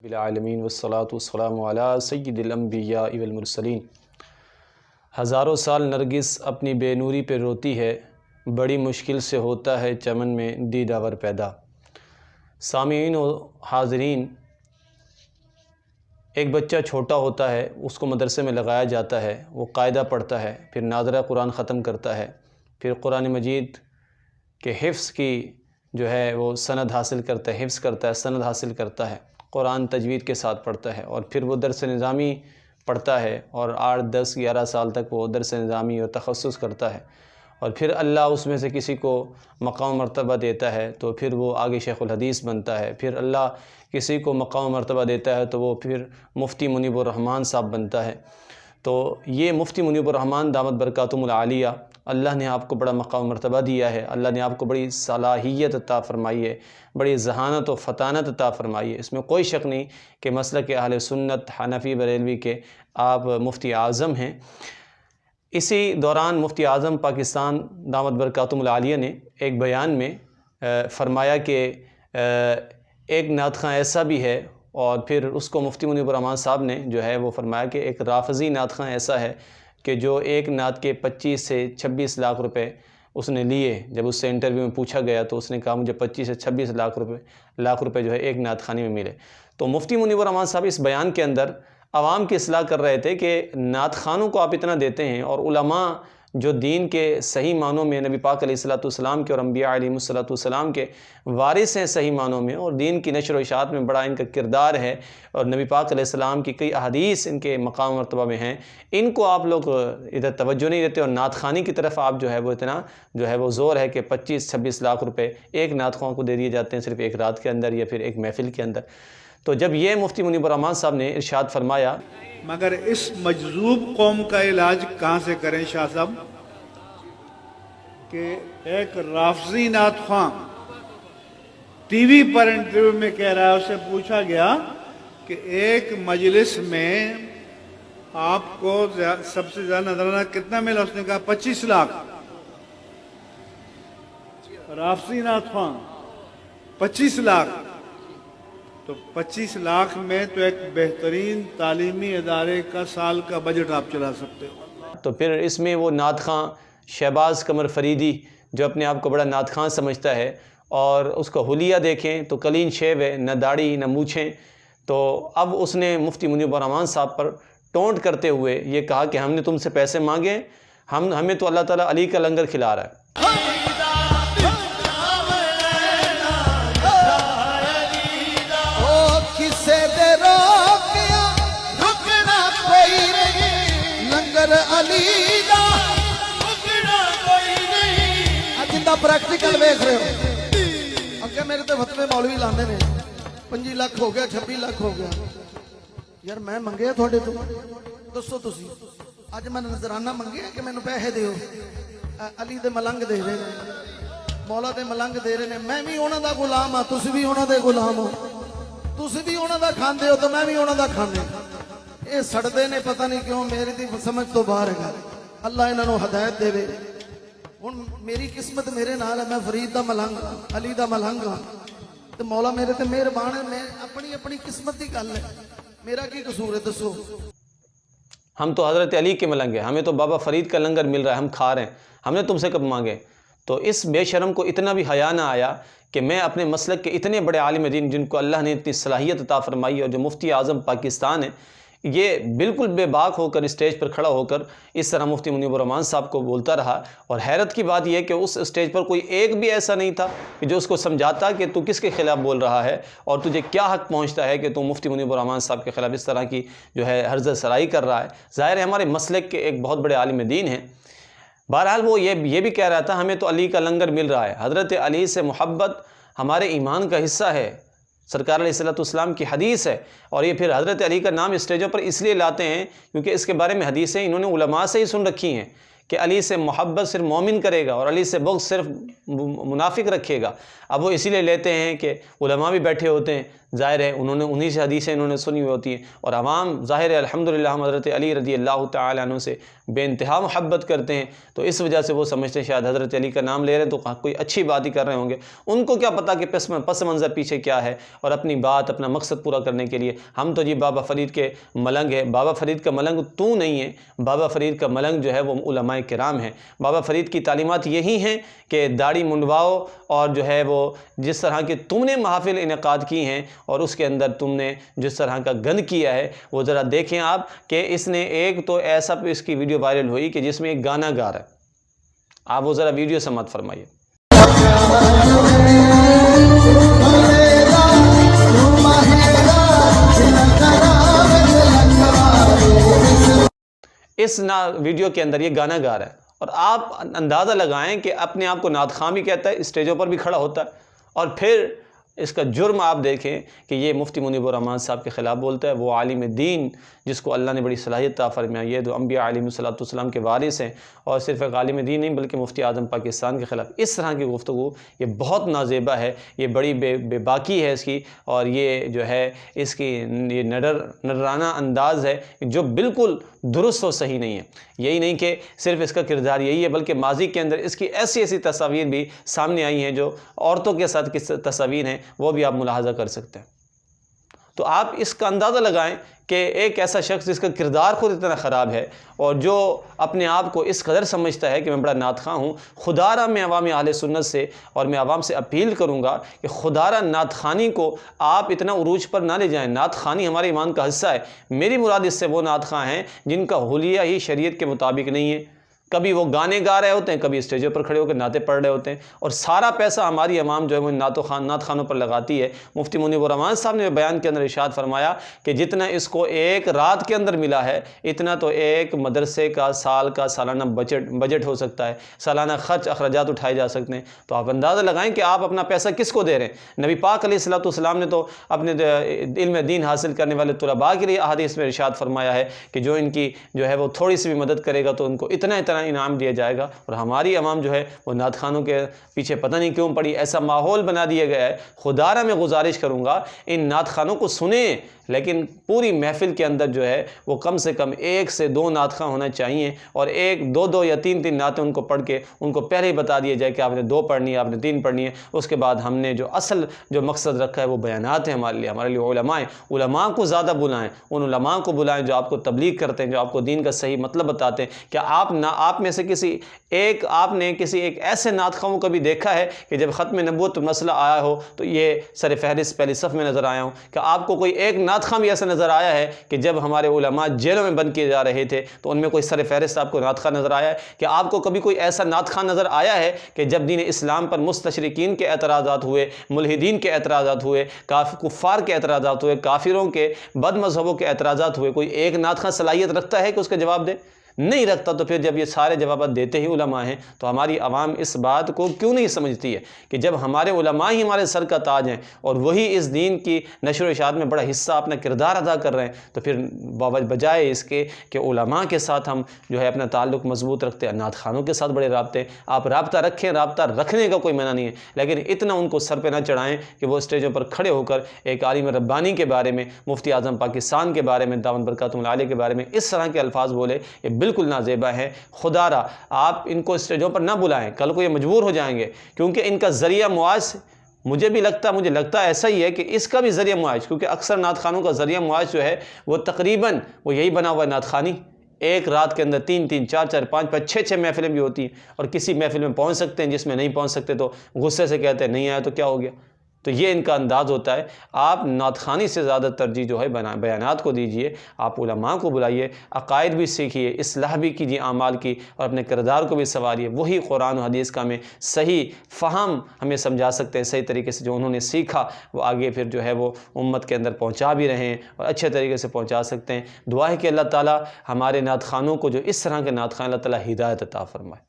العالمین والصلاة والسلام علی سید الانبیاء والمرسلین۔ ہزاروں سال نرگس اپنی بے نوری پہ روتی ہے، بڑی مشکل سے ہوتا ہے چمن میں دیداور پیدا۔ سامعین و حاضرین، ایک بچہ چھوٹا ہوتا ہے، اس کو مدرسے میں لگایا جاتا ہے، وہ قاعدہ پڑھتا ہے، پھر ناظرہ قرآن ختم کرتا ہے، پھر قرآن مجید کے حفظ کی جو ہے وہ سند حاصل کرتا ہے، حفظ کرتا ہے، سند حاصل کرتا ہے، قرآن تجوید کے ساتھ پڑھتا ہے، اور پھر وہ درس نظامی پڑھتا ہے، اور 8، 10، 11 سال تک وہ درس نظامی اور تخصص کرتا ہے، اور پھر اللہ اس میں سے کسی کو مقام مرتبہ دیتا ہے تو پھر وہ آگے شیخ الحدیث بنتا ہے، پھر اللہ کسی کو مقام مرتبہ دیتا ہے تو وہ پھر مفتی منیب الرحمن صاحب بنتا ہے۔ تو یہ مفتی منیب الرحمن دامت برکاتہم العالیہ، اللہ نے آپ کو بڑا مقام مرتبہ دیا ہے، اللہ نے آپ کو بڑی صلاحیت عطا فرمائی ہے، بڑی ذہانت و فطانت عطا فرمائی ہے، اس میں کوئی شک نہیں کہ مسلک اہل سنت حنفی بریلوی کے آپ مفتی اعظم ہیں۔ اسی دوران مفتی اعظم پاکستان دامت برکاتہم العالیہ نے ایک بیان میں فرمایا کہ ایک نعت خواں ایسا بھی ہے، اور پھر اس کو مفتی منیب الرحمن صاحب نے جو ہے وہ فرمایا کہ ایک رافضی نعت خواں ایسا ہے کہ جو ایک نعت کے 25 سے 26 لاکھ روپے اس نے لیے۔ جب اس سے انٹرویو میں پوچھا گیا تو اس نے کہا مجھے 25 سے 26 لاکھ روپے جو ہے ایک نعت خوانی میں ملے۔ تو مفتی منیب الرحمن صاحب اس بیان کے اندر عوام کی اصلاح کر رہے تھے کہ نعت خوانوں کو آپ اتنا دیتے ہیں، اور علماء جو دین کے صحیح معنوں میں نبی پاک علیہ الصلوۃ والسلام کے اور انبیاء علیہ الصلوۃ والسلام کے وارث ہیں صحیح معنوں میں، اور دین کی نشر و اشاعت میں بڑا ان کا کردار ہے، اور نبی پاک علیہ السلام کی کئی احادیث ان کے مقام مرتبہ میں ہیں، ان کو آپ لوگ ادھر توجہ نہیں دیتے، اور نعت خوانی کی طرف آپ جو ہے وہ اتنا جو ہے وہ زور ہے کہ 25-26 لاکھ روپے ایک نعت خواں کو دے دیے جاتے ہیں صرف ایک رات کے اندر یا پھر ایک محفل کے اندر۔ تو جب یہ مفتی منیب الرحمن صاحب نے ارشاد فرمایا، مگر اس مجذوب قوم کا علاج کہاں سے کریں شاہ صاحب، کہ ایک رافضی نعت خواں ٹی وی پر انٹرویو میں کہہ رہا ہے، اسے پوچھا گیا کہ ایک مجلس میں آپ کو سب سے زیادہ نذرانہ کتنا ملا؟ اس نے کہا 25 لاکھ۔ رافضی نعت خواں 25 لاکھ، تو 25 لاکھ میں تو ایک بہترین تعلیمی ادارے کا سال کا بجٹ آپ چلا سکتے ہو۔ تو پھر اس میں وہ نعت خواں شہباز قمر فریدی جو اپنے آپ کو بڑا نعت خواں سمجھتا ہے، اور اس کا حلیہ دیکھیں تو کلین شیو ہے، نہ داڑھی نہ مونچھیں۔ تو اب اس نے مفتی منیب الرحمن صاحب پر ٹونٹ کرتے ہوئے یہ کہا کہ ہم نے تم سے پیسے مانگے، ہمیں تو اللہ تعالیٰ علی کا لنگر کھلا رہا ہے۔ پریکٹیکل ویکھ رہے ہو، اگے میرے تے فتوے مولوی لاندے نے 25 لاکھ ہو گیا، 26 لاکھ ہو گیا، یار میں منگیا تھوڑے تو دسو تسی، اج میں نذرانہ منگیا کہ مینوں پیسے دیو؟ علی دے ملنگ دے رہے نے، مولا دے ملنگ دے رہے نے، میں بھی انہاں دا غلام ہاں، تسی بھی انہاں دے غلام ہو، تسی بھی انہاں دا کھاندے ہو تو میں بھی انہاں دا کھاندے۔ اے سڑدے نے پتہ نہیں کیوں، میری دی سمجھ تو باہر ہے، اللہ انہاں نوں ہدایت دے۔ ہن میری قسمت میرے نال ہے، میں فرید دا ملنگ ہاں، علی دا ملنگ ہاں، تے مولا میرے تے مہربان ہے، میں اپنی قسمت دی گل ہے، میرا کی قصور ہے دسو؟ ہم تو حضرت علی کے ملنگ ہیں، ہمیں تو بابا فرید کا لنگر مل رہا ہے، ہم کھا رہے ہیں، ہم نے تم سے کب مانگے؟ تو اس بے شرم کو اتنا بھی حیا نہ آیا کہ میں اپنے مسلک کے اتنے بڑے عالم دین جن کو اللہ نے اتنی صلاحیت عطا فرمائی ہے، اور جو مفتی اعظم پاکستان ہے، یہ بالکل بے باک ہو کر اسٹیج پر کھڑا ہو کر اس طرح مفتی منیب الرحمن صاحب کو بولتا رہا۔ اور حیرت کی بات یہ کہ اس اسٹیج پر کوئی ایک بھی ایسا نہیں تھا کہ جو اس کو سمجھاتا کہ تو کس کے خلاف بول رہا ہے، اور تجھے کیا حق پہنچتا ہے کہ تو مفتی منیب الرحمن صاحب کے خلاف اس طرح کی جو ہے حرزہ سرائی کر رہا ہے۔ ظاہر ہے ہمارے مسلک کے ایک بہت بڑے عالم دین ہیں۔ بہرحال وہ یہ بھی کہہ رہا تھا ہمیں تو علی کا لنگر مل رہا ہے، حضرت علی سے محبت ہمارے ایمان کا حصہ ہے، سرکار علیہ الصلوۃ والسلام کی حدیث ہے، اور یہ پھر حضرت علی کا نام اسٹیجوں پر اس لیے لاتے ہیں کیونکہ اس کے بارے میں حدیثیں انہوں نے علماء سے ہی سن رکھی ہیں کہ علی سے محبت صرف مومن کرے گا اور علی سے بغض صرف منافق رکھے گا۔ اب وہ اسی لیے لیتے ہیں کہ علماء بھی بیٹھے ہوتے ہیں، ظاہر ہے انہیں سے حدیثیں انہوں نے سنی ہوئی ہوتی ہیں، اور عوام ظاہر ہے الحمدللہ ہم حضرت علی رضی اللہ تعالیٰ عنہ سے بے انتہا محبت کرتے ہیں، تو اس وجہ سے وہ سمجھتے ہیں شاید حضرت علی کا نام لے رہے ہیں تو کوئی اچھی بات ہی کر رہے ہوں گے۔ ان کو کیا پتہ کہ پس منظر پیچھے کیا ہے، اور اپنی بات اپنا مقصد پورا کرنے کے لیے ہم تو جی بابا فرید کے ملنگ ہیں۔ بابا فرید کا ملنگ تو نہیں ہے، بابا فرید کا ملنگ جو ہے وہ علماء کرام ہیں۔ بابا فرید کی تعلیمات یہی ہیں کہ داڑھی منڈواؤ، اور جو ہے وہ جس طرح کے تم نے محافل انعقاد کی ہیں اور اس کے اندر تم نے جس طرح کا گند کیا ہے وہ ذرا دیکھیں آپ، کہ اس نے ایک تو ایسا اس کی ویڈیو وائرل ہوئی کہ جس میں ایک گانا گا رہا ہے، آپ وہ ذرا ویڈیو سماعت فرمائیے۔ اس ویڈیو کے اندر یہ گانا گا رہا ہے، اور آپ اندازہ لگائیں کہ اپنے آپ کو نعت خواں بھی کہتا ہے، اسٹیجوں پر بھی کھڑا ہوتا ہے، اور پھر اس کا جرم آپ دیکھیں کہ یہ مفتی منیب الرحمان صاحب کے خلاف بولتا ہے، وہ عالم دین جس کو اللہ نے بڑی صلاحیت عطا فرمائی ہے، جو انبیاء علیہ السلام کے وارث ہیں، اور صرف ایک عالم دین نہیں بلکہ مفتی اعظم پاکستان کے خلاف اس طرح کی گفتگو یہ بہت نازیبہ ہے، یہ بڑی بے باکی ہے اس کی، اور یہ جو ہے اس کی یہ نڈرانہ انداز ہے جو بالکل درست و صحیح نہیں ہے۔ یہی نہیں کہ صرف اس کا کردار یہی ہے، بلکہ ماضی کے اندر اس کی ایسی تصاویر بھی سامنے آئی ہیں جو عورتوں کے ساتھ کس تصاویر ہیں وہ بھی آپ ملاحظہ کر سکتے ہیں۔ تو آپ اس کا اندازہ لگائیں کہ ایک ایسا شخص جس کا کردار خود اتنا خراب ہے، اور جو اپنے آپ کو اس قدر سمجھتا ہے کہ میں بڑا نعت خواں ہوں، خدا را میں عوام اہل سنت سے اور میں عوام سے اپیل کروں گا کہ خدا را نعت خوانی کو آپ اتنا عروج پر نہ لے جائیں۔ نعت خوانی ہمارے ایمان کا حصہ ہے۔ میری مراد اس سے وہ نعت خواں ہیں جن کا حلیہ ہی شریعت کے مطابق نہیں ہے، کبھی وہ گانے گا رہے ہوتے ہیں، کبھی اسٹیجوں پر کھڑے ہو کے نعتیں پڑھ رہے ہوتے ہیں، اور سارا پیسہ ہماری عوام جو ہے وہ نعت خانوں پر لگاتی ہے۔ مفتی منیب الرحمان صاحب نے بیان کے اندر ارشاد فرمایا کہ جتنا اس کو ایک رات کے اندر ملا ہے اتنا تو ایک مدرسے کا سال کا سالانہ بجٹ ہو سکتا ہے، سالانہ خرچ اخراجات اٹھائے جا سکتے ہیں۔ تو آپ اندازہ لگائیں کہ آپ اپنا پیسہ کس کو دے رہے ہیں۔ نبی پاک علیہ السلام نے تو اپنے علم دین حاصل کرنے والے طلباء کے لیے احادیث میں ارشاد فرمایا ہے کہ جو ان کی جو ہے وہ تھوڑی سی بھی مدد کرے گا تو ان کو اتنا انعام دیا جائے گا، اور ہماری عوام جو ہے وہ نعت خوانوں کے پیچھے پتہ نہیں کیوں پڑی، ایسا ماحول بنا دیا گیا ہے۔ خدا را میں گزارش کروں گا ان نعت خوانوں کو سنیں، لیکن پوری محفل کے اندر جو ہے وہ کم سے کم 1 سے 2 نعت خواں ہونا چاہیے، اور 1 2 یا 3 نعتیں ان کو پڑھ کے ان کو پہلے ہی بتا دیا جائے کہ آپ نے 2 پڑھنی ہے، آپ نے 3 پڑھنی ہے۔ اس کے بعد ہم نے جو اصل جو مقصد رکھا ہے وہ بیانات ہیں ہمارے لیے علماء ہیں۔ علماء کو زیادہ بلائیں، ان علماء کو بلائیں جو آپ کو تبلیغ کرتے ہیں، جو آپ کو دین کا صحیح مطلب بتاتے ہیں۔ کہ آپ میں سے آپ نے کسی ایک ایسے نعت خواں کو بھی دیکھا ہے کہ جب ختم نبوت مسئلہ آیا ہو تو یہ سر فہرست پہلی صف میں نظر آیا ہوں؟ کہ آپ کو کوئی ایک نعت خواں بھی ایسا نظر آیا ہے کہ جب ہمارے علماء جیلوں میں بند کیے جا رہے تھے تو ان میں کوئی سر فہرست آپ کو نعت خواں نظر آیا ہے؟ کہ آپ کو کبھی کوئی ایسا نعت خواں نظر آیا ہے کہ جب دین اسلام پر مستشرقین کے اعتراضات ہوئے، ملحدین کے اعتراضات ہوئے، کفار کے اعتراضات ہوئے، کافروں کے بد مذہبوں کے اعتراضات ہوئے، کوئی ایک نعت خواں صلاحیت رکھتا ہے کہ اس کا جواب دے؟ نہیں رکھتا۔ تو پھر جب یہ سارے جوابات دیتے ہی علماء ہیں تو ہماری عوام اس بات کو کیوں نہیں سمجھتی ہے کہ جب ہمارے علماء ہی ہمارے سر کا تاج ہیں اور وہی اس دین کی نشر و اشاعت میں بڑا حصہ اپنا کردار ادا کر رہے ہیں، تو پھر بجائے اس کے کہ علماء کے ساتھ ہم جو ہے اپنا تعلق مضبوط رکھتے ہیں، نعت خوانوں کے ساتھ بڑے رابطے ہیں۔ آپ رابطہ رکھیں، رابطہ رکھنے کا کوئی منع نہیں ہے، لیکن اتنا ان کو سر پہ نہ چڑھائیں کہ وہ اسٹیجوں پر کھڑے ہو کر ایک عالم ربانی کے بارے میں، مفتی اعظم پاکستان کے بارے میں، دامن برکاتہم العالیہ کے بارے میں اس طرح کے الفاظ بولے۔ یہ بالکل نازیبہ ہے۔ خدا را آپ ان کو اسٹیجوں پر نہ بلائیں، کل کو یہ مجبور ہو جائیں گے، کیونکہ ان کا ذریعہ معاش مجھے لگتا ایسا ہی ہے کہ اس کا بھی ذریعہ معاش، کیونکہ اکثر نعت خوانوں کا ذریعہ معاش جو ہے وہ تقریباً وہ یہی بنا ہوا ہے، نعت خوانی۔ ایک رات کے اندر 3 4 5 6 محفلیں بھی ہوتی ہیں، اور کسی محفل میں پہنچ سکتے ہیں، جس میں نہیں پہنچ سکتے تو غصے سے کہتے ہیں نہیں آیا تو کیا ہو گیا۔ تو یہ ان کا انداز ہوتا ہے۔ آپ نعت خوانی سے زیادہ ترجیح جو ہے بیانات کو دیجئے، آپ علماء کو بلائیے، عقائد بھی سیکھیے، اصلاح بھی کیجیے اعمال کی، اور اپنے کردار کو بھی سنواریے۔ وہی قرآن و حدیث کا ہمیں صحیح فہم ہمیں سمجھا سکتے ہیں، صحیح طریقے سے جو انہوں نے سیکھا وہ آگے پھر جو ہے وہ امت کے اندر پہنچا بھی رہے ہیں، اور اچھے طریقے سے پہنچا سکتے ہیں۔ دعا ہے کہ اللہ تعالیٰ ہمارے نعت خوانوں کو جو اس طرح کے نعت خوان، اللہ تعالیٰ ہدایت عطا فرمائے۔